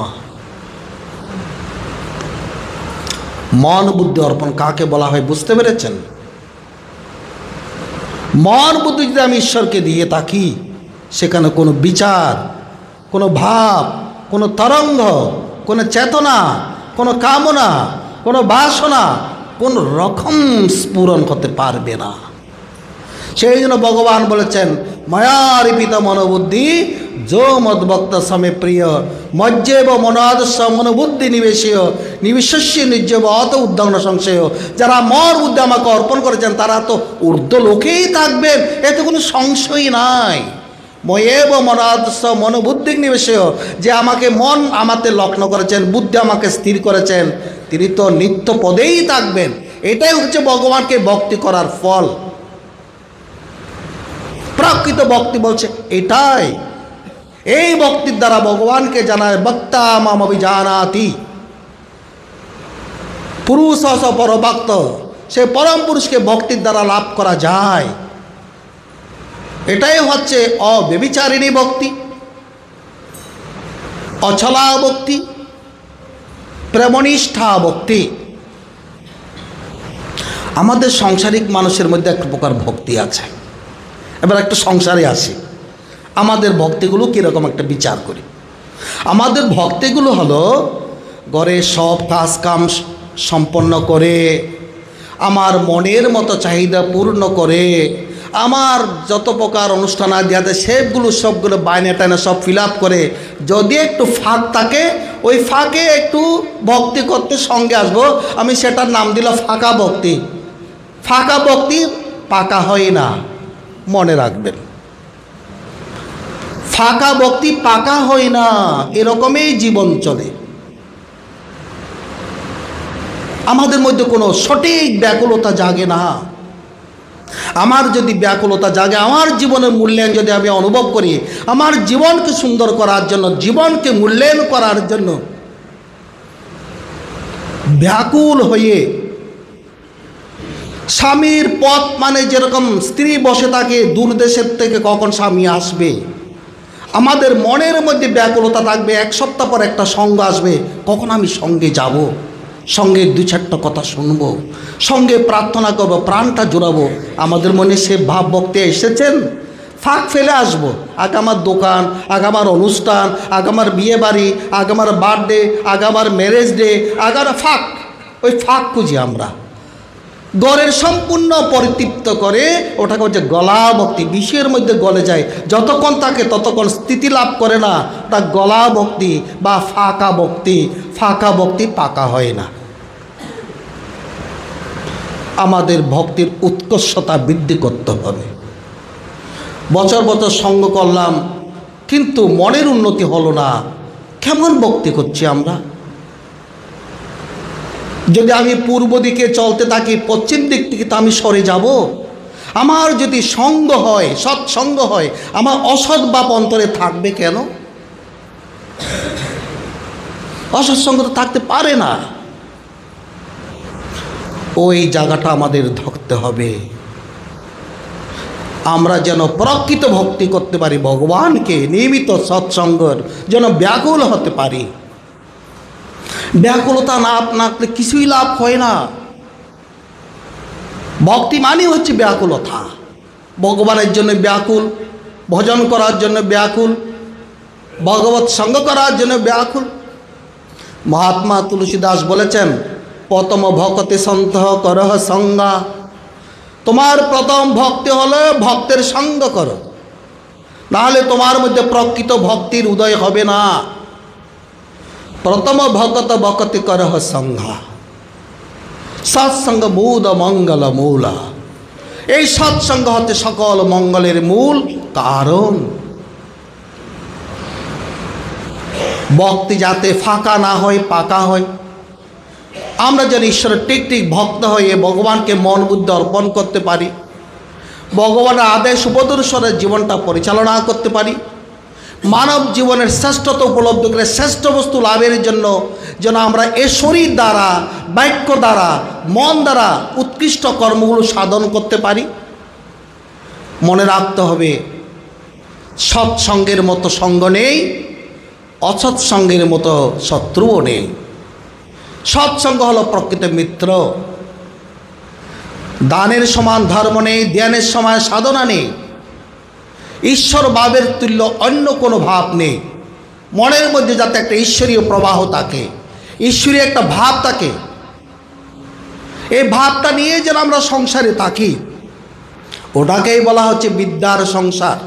মন বুদ্ধি অর্পণ কাকে বলা হয় বুঝতে পেরেছেন? মন বুদ্ধি যদি আমি ঈশ্বরকে দিয়ে থাকি, সেখানে কোনো বিচার, কোনো ভাব, কোনো তরঙ্গ, কোনো চেতনা, কোনো কামনা, কোনো বাসনা কোনো রকম স্ফুরণ করতে পারবে না। সেই জন্য ভগবান বলেছেন, মায়ার পিতা মনোবুদ্ধি যো মদ্ভক্ত সমে প্রিয় মজ্জেব মনাদস্য মনোবুদ্ধি নিবিশস্য নির্জব অত উদ্দগ্ন সংশয়। যারা মন বুদ্ধি আমাকে অর্পণ করেছেন তারা তো ঊর্ধ্ব লোকেই থাকবেন, এতে কোনো সংশয় নাই। ময়েব মনাদস্য মনোবুদ্ধি নিবেশয়, যে আমাকে মন আমাতে লগ্ন করেছেন, বুদ্ধি আমাকে স্থির করেছেন, তিনি তো নিত্য পদেই থাকবেন। এটাই হচ্ছে ভগবানকে ভক্তি করার ফল। প্রকৃত ভক্তি বলছে এটাই। এই ভক্তির দ্বারা ভগবানকে জানায়, বক্তা মাম অভিজানাতি, পুরুষ পরভক্ত, সে পরম পুরুষকে ভক্তির দ্বারা লাভ করা যায়। এটাই হচ্ছে অব্যভিচারিণী ভক্তি, অছলা ভক্তি, প্রেমনিষ্ঠা ভক্তি। আমাদের সাংসারিক মানুষের মধ্যে এক প্রকার ভক্তি আছে। এবার একটা সংসারে আসি, আমাদের ভক্তিগুলো কীরকম একটা বিচার করি। আমাদের ভক্তিগুলো হলো ঘরে সব কাজ কাম সম্পন্ন করে, আমার মনের মতো চাহিদা পূর্ণ করে, আমার যত প্রকার অনুষ্ঠান আদি আছে সবগুলো বাইনে টাইনে সব ফিল আপ করে, যদি একটু ফাঁক থাকে ওই ফাঁকে একটু ভক্তি করতে সঙ্গে আসবো, আমি সেটার নাম দিলাম ফাঁকা ভক্তি। ফাঁকা ভক্তি পাকা হয় না, মনে রাখবেন। ফাঁকা ভক্তি পাকা হয় না, এরকমই জীবন চলে। আমাদের মধ্যে কোনো সঠিক ব্যাকুলতা জাগে না। আমার যদি ব্যাকুলতা জাগে, আমার জীবনের মূল্যায়ন যদি আমি অনুভব করি, আমার জীবনকে সুন্দর করার জন্য, জীবনকে মূল্যায়ন করার জন্য ব্যাকুল হয়ে, স্বামীর পথ মানে যেরকম স্ত্রী বসে থাকে দূর দেশের থেকে কখন স্বামী আসবে, আমাদের মনের মধ্যে ব্যাকুলতা থাকবে। এক সপ্তাহ পর একটা সঙ্গ আসবে, কখন আমি সঙ্গে যাব, সঙ্গে দু চারটা কথা শুনবো, সঙ্গে প্রার্থনা করবো, প্রাণটা জোড়াবো। আমাদের মনে সে ভাব ভক্তি এসেছেন? ফাঁক ফেলে আসবো, আগে আমার দোকান, আগে আমার অনুষ্ঠান, আগে আমার বিয়ে বাড়ি, আগে আমার বার্থডে, আগে আমার ম্যারেজ ডে, আগে ফাঁক, ওই ফাঁক খুঁজি আমরা। গড়ের সম্পূর্ণ পরিতৃপ্ত করে ওটাকে হচ্ছে গলা ভক্তি, বিষের মধ্যে গলে যায়, যতক্ষণ থাকে ততক্ষণ স্থিতি লাভ করে না, তা গলা ভক্তি বা ফাঁকা ভক্তি। ফাঁকা ভক্তি পাকা হয় না। আমাদের ভক্তির উৎকর্ষতা বৃদ্ধি করতে হবে। বছর বছর সঙ্গ করলাম কিন্তু মনের উন্নতি হলো না, কেমন ভক্তি করছি আমরা? যদি আমি পূর্ব দিকে চলতে থাকি, পশ্চিম দিক থেকে তো আমি সরে যাব। আমার যদি সঙ্গ হয়, সৎসঙ্গ হয়, আমার অসৎ বাপ অন্তরে থাকবে কেন? অসৎসঙ্গ তো থাকতে পারে না। ওই জায়গাটা আমাদের ধরতে হবে। আমরা যেন প্রকৃত ভক্তি করতে পারি, ভগবানকে নিয়মিত সৎসঙ্গের যেন ব্যাকুল হতে পারি। ব্যাকুলতা না থাকলে কিছুই লাভ হয় না। ভক্তি মানে হচ্ছে ব্যাকুলতা, ভগবানের জন্য ব্যাকুল, ভজন করার জন্য ব্যাকুল, ভগবত সঙ্গ করার জন্য ব্যাকুল। মহাত্মা তুলসীদাস বলেছেন, প্রথম ভক্তি সন্তহ করহ সঙ্গা। তোমার প্রথম ভক্তি হলো ভক্তের সঙ্গ করো, নাহলে তোমার মধ্যে প্রকৃত ভক্তির উদয় হবে না। প্রথম ভগত ভক্তি করহ সঙ্গা, সৎসঙ্গ মুদ মঙ্গল মূলা। এই সৎসঙ্গ হচ্ছে সকল মঙ্গলের মূল কারণ। ভক্তি যাতে ফাঁকা না হয়, পাকা হয়। আমরা যেন ঈশ্বরের ঠিক ঠিক ভক্ত হয়ে ভগবানকে মন বুদ্ধি অর্পণ করতে পারি, ভগবানের আদেশ উপদর্শনের জীবনটা পরিচালনা করতে পারি, মানব জীবনের শ্রেষ্ঠতা উপলব্ধি করে শ্রেষ্ঠ বস্তু লাভের জন্য যেন আমরা এ শরীর দ্বারা, বাক্য দ্বারা, মন দ্বারা উৎকৃষ্ট কর্মগুলো সাধন করতে পারি। মনে রাখতে হবে, সৎসঙ্গের মতো সঙ্গ নেই, অসৎসঙ্গের মতো শত্রুও নেই। সৎসঙ্গ হলো প্রকৃত মিত্র। দানের সমান ধর্ম নেই, ধ্যানের সমান সাধনা নেই, ঈশ্বর ভাবের তুল্য অন্য কোনো ভাব নেই। মনের মধ্যে যাতে একটা ঈশ্বরীয় প্রবাহ থাকে, ঈশ্বরীয় একটা ভাব থাকে, এই ভাবটা নিয়ে যেন আমরা সংসারে থাকি, ওটাকেই বলা হচ্ছে বিদ্যার সংসার।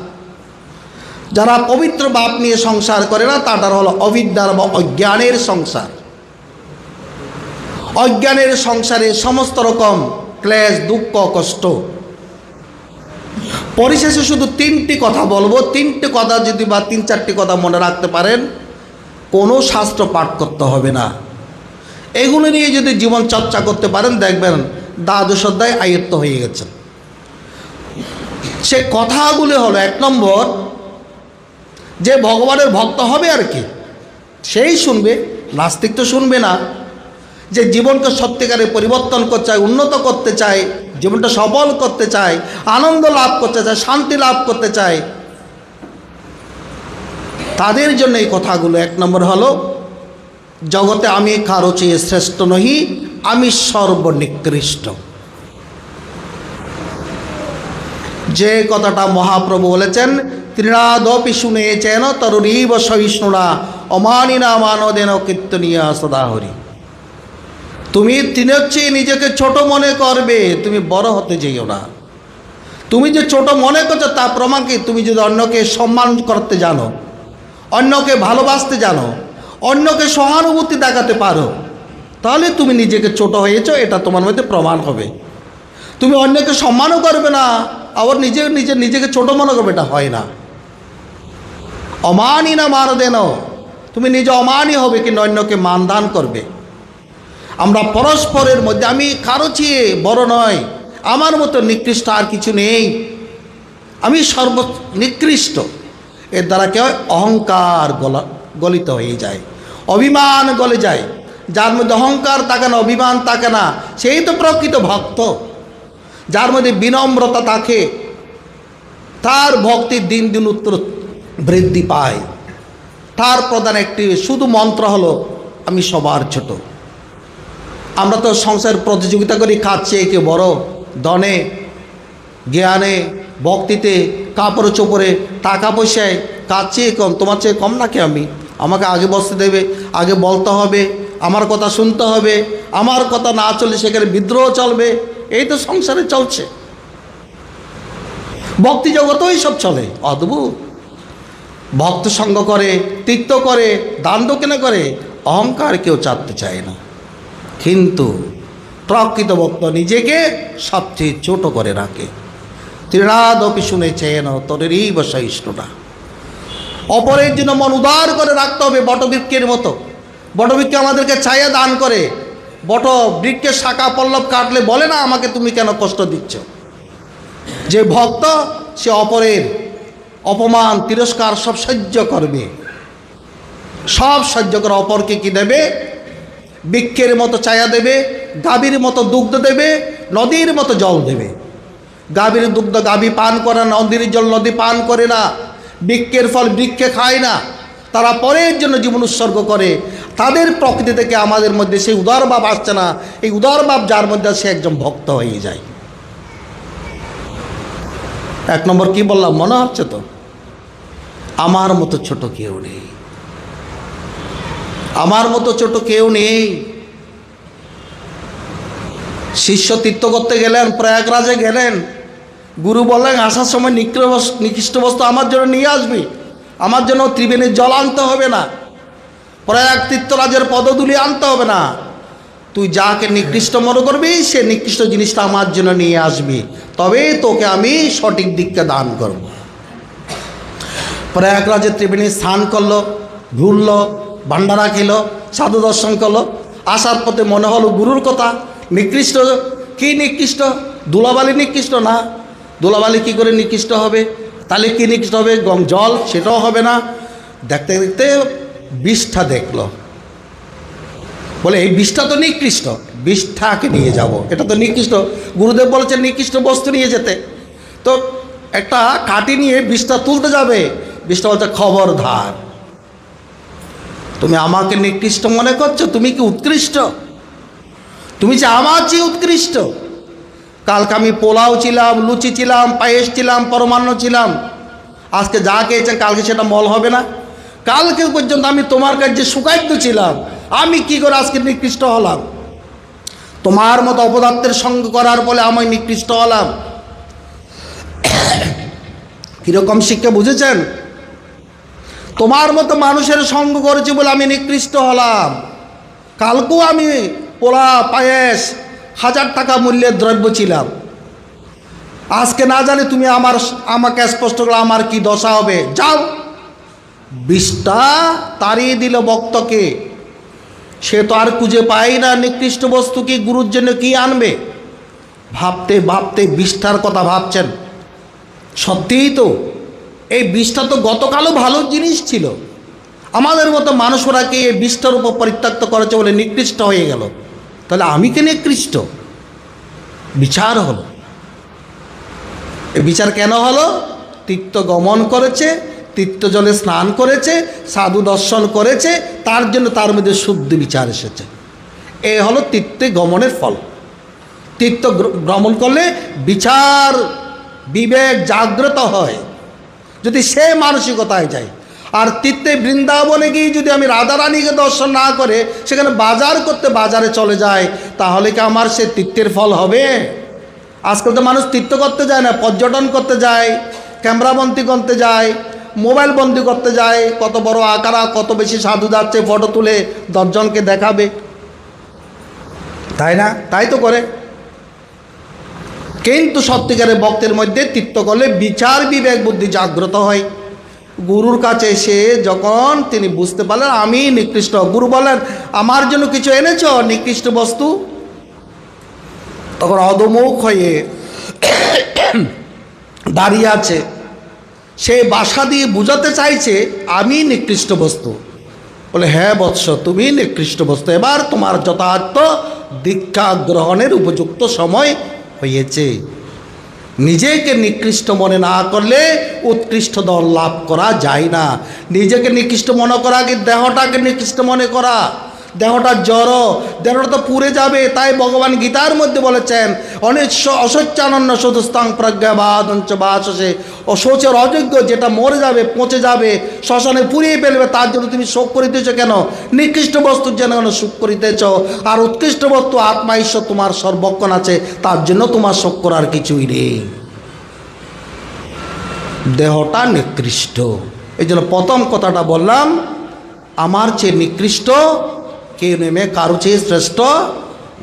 যারা পবিত্র ভাব নিয়ে সংসার করে না, তাটার হলো অবিদ্যার বা অজ্ঞানের সংসার। অজ্ঞানের সংসারে সমস্ত রকম ক্লেশ, দুঃখ, কষ্ট। পরিশেষে শুধু তিনটি কথা বলবো, তিনটি কথা যদি বা তিন চারটি কথা মনে রাখতে পারেন, কোনো শাস্ত্র পাঠ করতে হবে না। এগুলো নিয়ে যদি জীবন চর্চা করতে পারেন, দেখবেন দ্বাদশ অধ্যায় আয়ত্ত হয়ে গেছে। সে কথাগুলি হলো, এক নম্বর, যে ভগবানের ভক্ত হবে আর কি সেই শুনবে, নাস্তিক তো শুনবে না। যে জীবনকে সত্যিকারে পরিবর্তন করতে চায়, উন্নত করতে চায়, জীবনটা সফল করতে চায়, আনন্দ লাভ করতে চায়, শান্তি লাভ করতে চায়, তাদের জন্য এই কথাগুলো। এক নম্বর হলো, জগতে আমি কারো চেয়ে শ্রেষ্ঠ নহি, আমি সর্বনিকৃষ্ট। যে কথাটা মহাপ্রভু বলেছেন, ত্রিনাদপি শুনেছেন তরুরীব সহিষ্ণুরা অমানিনা মানদেন কীর্তনীয় সদাহরি। তুমি তিনের চেয়ে নিজেকে ছোট মনে করবে, তুমি বড় হতে যেও না। তুমি যে ছোট মনে করছো তা প্রমাণ কি? তুমি যদি অন্যকে সম্মান করতে জানো, অন্যকে ভালোবাসতে জানো, অন্যকে সহানুভূতি দেখাতে পারো, তাহলে তুমি নিজেকে ছোট হয়েছো, এটা তোমার মধ্যে প্রমাণ হবে। তুমি অন্যকে সম্মানও করবে না, আবার নিজেকে ছোট মনে করবে, এটা হয় না। অমানই না মান দেন, তুমি নিজে অমানই হবে কিন্তু অন্যকে মানদান করবে। আমরা পরস্পরের মধ্যে, আমি কারো চেয়ে বড় নয়, আমার মতো নিকৃষ্ট আর কিছু নেই, আমি নিকৃষ্ট, এর দ্বারা কেউ অহংকার গলিত হয়ে যায়, অভিমান গলে যায়। যার মধ্যে অহংকার থাকে না, অভিমান থাকে না, সেই তো প্রকৃত ভক্ত। যার মধ্যে বিনম্রতা থাকে, তার ভক্তির দিন দিন উত্তর বৃদ্ধি পায়। তার প্রধান একটি শুধু মন্ত্র হলো, আমি সবার ছোট। আমরা তো সংসারের প্রতিযোগিতা করি, খাচ্ছে কে বড়, ধনে, জ্ঞানে, ভক্তিতে, কাপড় চোপড়ে, টাকা পয়সায়, কার চেয়ে কম, তোমার চেয়ে কম নাকি আমি? আমাকে আগে বসতে দেবে, আগে বলতে হবে, আমার কথা শুনতে হবে, আমার কথা না চললে সেখানে বিদ্রোহ চলবে। এই তো সংসারে চলছে, ভক্তি জগতেও সব চলে। অদ্ভুত, ভক্ত সঙ্গ করে, তীর্থ করে, দান দক্ষিণা করে, অহংকার কেউ চাপতে চায় না। কিন্তু প্রকৃত ভক্ত নিজেকে সবচেয়ে ছোট করে রাখে। ত্রিনাদপি শুনেছেন তরেরই সহিষ্ণুরা। অপরের জন্য মন উদার করে রাখতে হবে, বটবৃক্ষের মতো। বটবৃক্ষ আমাদেরকে ছায়া দান করে। বট বৃক্ষের শাখা পল্লব কাটলে বলে না আমাকে তুমি কেন কষ্ট দিচ্ছ। যে ভক্ত সে অপরের অপমান তিরস্কার সব সহ্য করবে, সব সহ্য করে অপরকে কি দেবে? বৃক্ষের মতো ছায়া দেবে, গাভীর মতো দুগ্ধ দেবে, নদীর মতো জল দেবে। গাভীর দুগ্ধ গাভী পান করে না, নদীর জল নদী পান করে না, বৃক্ষের ফল বৃক্ষে খায় না। তারা পরের জন্য জীবন উৎসর্গ করে। তাদের প্রকৃতি থেকে আমাদের মধ্যে সেই উদার ভাব আসছে না। এই উদার ভাব যার মধ্যে সে একজন ভক্ত হয়ে যায়। এক নম্বর কি বললাম মনে হচ্ছে তো? আমার মতো ছোট কেউ নেই, আমার মতো ছোট কেউ নেই। শিষ্য তীর্থ করতে গেলেন, প্রয়াগরাজে গেলেন, গুরু বললেন আসার সময় নিকৃষ্ট বস্তু আমার জন্য নিয়ে আসবি, আমার জন্য ত্রিবেণীর জল আনতে হবে না, প্রয়াগ তীর্থরাজের পদধূলি আনতে হবে না, তুই যাকে নিকৃষ্ট মনে করবি সে নিকৃষ্ট জিনিসটা আমার জন্য নিয়ে আসবি, তবে তোকে আমি সঠিক দিককে দান করব। প্রয়াগরাজে ত্রিবেণী স্নান করলো, ঘুরলো, ভান্ডারা খেলো, সাধু দর্শন করলো। আসার পথে মনে হলো গুরুর কথা, নিকৃষ্ট কি নিকৃষ্ট? ধুলাবালি নিকৃষ্ট না। ধুলাবালি কি করে নিকৃষ্ট হবে? তাহলে কি নিকৃষ্ট হবে? জল, সেটাও হবে না। দেখতে দেখতে বিষটা দেখলো, বলে এই বিষটা তো নিকৃষ্ট, বিষটাকে নিয়ে যাব, এটা তো নিকৃষ্ট। গুরুদেব বলেছেন নিকৃষ্ট বস্তু নিয়ে যেতে। তো একটা কাঠি নিয়ে বিষটা তুলতে যাবে, বিষটা বলছে খবরদার, তুমি আমাকে নিকৃষ্ট মনে করছো? তুমি কি উৎকৃষ্ট? তুমি যে আমার চেয়ে উৎকৃষ্ট। কালকে আমি পোলাও ছিলাম, লুচি ছিলাম, পায়েস ছিলাম, পরমান্ন ছিলাম, আজকে যা খেয়েছেন কালকে সেটা মল হবে না। কালকে পর্যন্ত আমি তোমার কাছে সুখাদ্য ছিলাম, আমি কি করে আজকে নিকৃষ্ট হলাম? তোমার মতো অপদার্থের সঙ্গ করার ফলে আমি নিকৃষ্ট হলাম। কীরকম শিক্ষা বুঝেছেন? তোমার মতো মানুষের সঙ্গ করেছি বলে আমি নিকৃষ্ট হলাম। কালকেও আমি পোলা পায়েস 1000 টাকা মূল্যের দ্রব্য ছিলাম, আজকে না জানি তুমি আমাকে স্পষ্ট করে আমার কি দশা হবে। যাও, বিষটা তাড়িয়ে দিল ভক্তকে। সে তো আর খুঁজে পায় না নিকৃষ্ট বস্তু কি, গুরুর জন্য কি আনবে। ভাবতে ভাবতে বিষটার কথা ভাবছেন। সত্যিই তো এই বিষটা তো গতকালও ভালো জিনিস ছিল। আমাদের মতো মানুষরা কি এই বিষটার উপর পরিত্যক্ত করেছে বলে নিকৃষ্ট হয়ে গেল। তাহলে আমি কে নিকৃষ্ট? বিচার হলো। এই বিচার কেন হলো? তীর্থ গমন করেছে, তীর্থ জলে স্নান করেছে, সাধু দর্শন করেছে, তার জন্য তার মধ্যে শুদ্ধ বিচার এসেছে। এ হলো তীর্থে গমনের ফল। তীর্থ ভ্রমণ করলে বিচার বিবেক জাগ্রত হয়, যদি সে মানসিকতায় যায়। আর তীর্থে বৃন্দাবনে গিয়ে যদি আমি রাধারানীকে দর্শন না করে সেখানে বাজার করতে বাজারে চলে যায়, তাহলে কি আমার সে তীর্থের ফল হবে? আজকাল তো মানুষ তীর্থ করতে যায় না, পর্যটন করতে যায়, ক্যামেরাবন্দি করতে যায়, মোবাইল বন্দি করতে যায়, কত বড় আকারা, কত বেশি সাধু যাচ্ছে, ফটো তুলে 10 জনকে দেখাবে, তাই না? তাই তো করে। কিন্তু সত্যিকারের ভক্তের মধ্যে তীর্থ করলে বিচার বিবেক বুদ্ধি জাগ্রত হয়। গুরুর কাছে এসে যখন তিনি বুঝতে পারলেন আমি নিকৃষ্ট, গুরু বলেন আমার জন্য কিছু এনেছ নিকৃষ্ট বস্তু, তখন অধমুখ হয়ে দাঁড়িয়ে আছে। সে ভাষা দিয়ে বুঝাতে চাইছে আমি নিকৃষ্ট বস্তু। বলে হ্যাঁ বৎস, তুমি নিকৃষ্ট বস্তু, এবার তোমার যথার্থ দীক্ষা গ্রহণের উপযুক্ত সময় হয়েছে। নিজেকে নিকৃষ্ট মনে না করলে উৎকৃষ্ট দল লাভ করা যায় না। নিজেকে নিকৃষ্ট মনে করা আগে দেহটাকে নিকৃষ্ট মনে করা। দেহটা জড়, দেহটা তো পুড়ে যাবে। তাই ভগবান গীতার মধ্যে বলেছেন অনেক অসচ্চানন্য সদুস্তাং প্রজ্ঞাবাদঞ্চ বাসসে, অশোচের অযোগ্য, যেটা মরে যাবে, পচে যাবে, শ্মশানে পুড়িয়ে ফেলবে, তার জন্য তুমি শোক করিতেছ কেন? নিকৃষ্ট বস্তুর জন্য কেন শোক করিতেছ? আর উৎকৃষ্ট বস্তু আত্মা ঈশ্বর তোমার সর্বক্ষণ আছে, তার জন্য তোমার শোক করার কিছুই নেই। দেহটা নিকৃষ্ট। এই জন্য প্রথম কথাটা বললাম, আমার চেয়ে নিকৃষ্ট কেউ নেমে কারো চেয়ে শ্রেষ্ঠ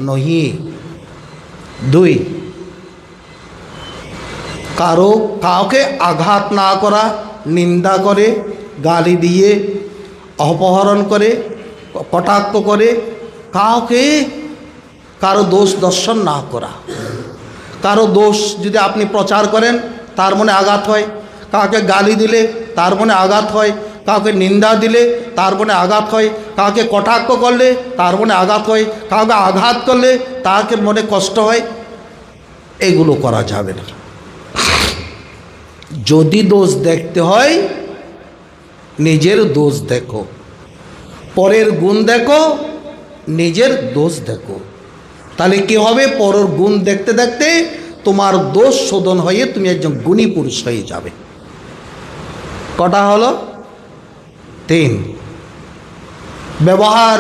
নহি। 2, কাউকে আঘাত না করা, নিন্দা করে, গালি দিয়ে, অপহরণ করে, কটাক্ষ করে, কারো দোষ দর্শন না করা। কারো দোষ যদি আপনি প্রচার করেন তার মনে আঘাত হয়, কাউকে গালি দিলে তার মনে আঘাত হয়, কাউকে নিন্দা দিলে তার মনে আঘাত হয়, কাউকে কটাক্ষ করলে তার মনে আঘাত হয়, কাউকে আঘাত করলে তাকে মনে কষ্ট হয়, এগুলো করা যাবে না। যদি দোষ দেখতে হয় নিজের দোষ দেখো, পরের গুণ দেখো, নিজের দোষ দেখো, তাহলে কি হবে? পরের গুণ দেখতে দেখতে তোমার দোষ শোধন হয়ে তুমি একজন গুণী পুরুষ হয়ে যাবে। কটা হলো? 3। ব্যবহার।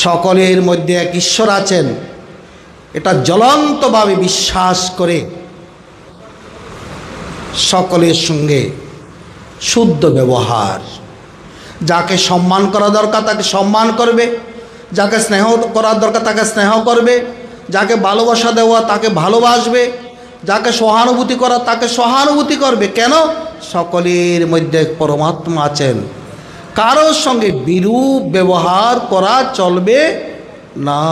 সকলের মধ্যে এক ঈশ্বর আছেন, এটা জ্বলন্তভাবে বিশ্বাস করে সকলের সঙ্গে শুদ্ধ ব্যবহার। যাকে সম্মান করা দরকার তাকে সম্মান করবে, যাকে স্নেহ করার দরকার তাকে স্নেহ করবে, যাকে ভালোবাসা দেওয়া তাকে ভালোবাসবে, যাকে সহানুভূতি করা তাকে সহানুভূতি করবে। কেন? সকলের মধ্যে পরমাত্মা আছেন, কারোর সঙ্গে বিরূপ ব্যবহার করা চলবে না।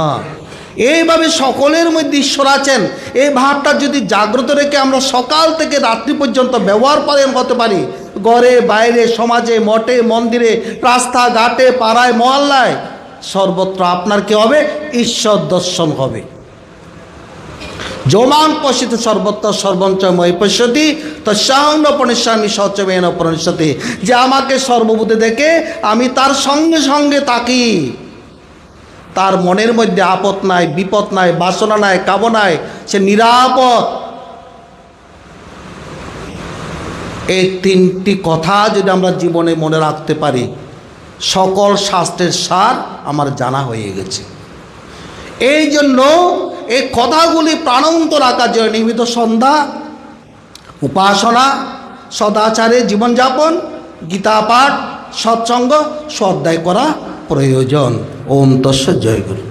এইভাবে সকলের মধ্যে ঈশ্বর আছেন, এই ভাবটা যদি জাগ্রত রেখে আমরা সকাল থেকে রাত্রি পর্যন্ত ব্যবহার হতে পারি, ঘরে বাইরে, সমাজে, মঠে, মন্দিরে, রাস্তাঘাটে, পাড়ায়, মহল্লায়, সর্বত্র আপনার কি হবে? ঈশ্বর দর্শন হবে। যোমাং পশ্চিত সর্বত্র সর্বঞ্চময় পশ্যতি তস্যাং পনিষ্যামি সচমেন পরিষ্যতি। যে আমাকে সর্বভূতে দেখে আমি তার সঙ্গে সঙ্গে তাকি, তার মনের মধ্যে আপদ নাই, বিপদ নাই, বাসনা নাই, কামনায়, সে নিরাপদ। এই 3টি কথা যদি আমরা জীবনে মনে রাখতে পারি, সকল শাস্ত্রের সার আমার জানা হয়ে গেছে। এই জন্য এই কথাগুলি প্রাণবন্ত রাখার জন্য নিয়মিত সন্ধ্যা, উপাসনা, সদাচারে জীবনযাপন, গীতা পাঠ, সৎসঙ্গ, স্বাধ্যায় করা প্রয়োজন। ওম তস্য জয় গুরু।